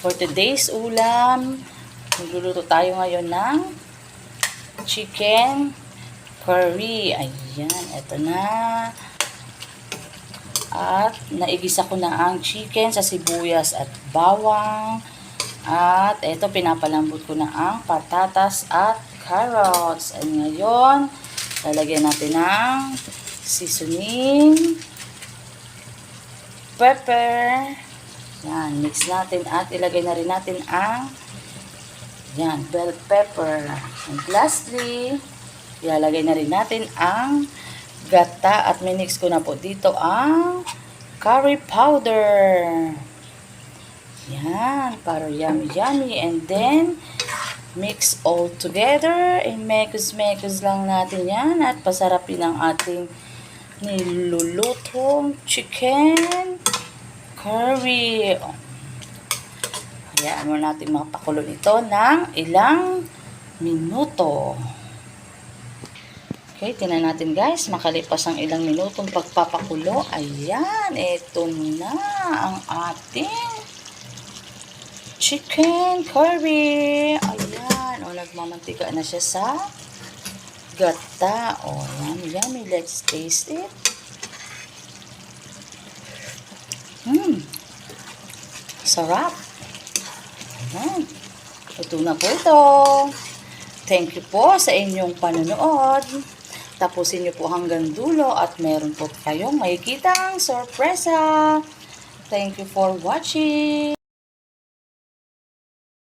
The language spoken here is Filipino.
For today's ulam, magluluto tayo ngayon ng chicken curry. Ayan, eto na. At naigisa ko na ang chicken sa sibuyas at bawang. At eto, pinapalambot ko na ang patatas at carrots. At ngayon, lalagyan natin ng seasoning, pepper. Yan, mix natin at ilagay na rin natin ang bell pepper. And lastly, ilalagay na rin natin ang gata at minix ko na po dito ang curry powder. Yan, para yummy yummy. And then, mix all together. And mekos-mekos lang natin yan at pasarapin ang ating nilulutong chicken curry. Hayaan mo natin mapakulo ito ng ilang minuto. Okay, tingnan natin guys. Makalipas ang ilang minutong pagpapakulo. Ayan, ito na ang ating chicken curry. Ayan, o nagmamantika na siya sa gata. O, yummy, yummy. Let's taste it. Sarap. Ayan. Ito na po ito. Thank you po sa inyong panonood. Tapusin niyo po hanggang dulo at meron po kayong makikitang sorpresa. Thank you for watching.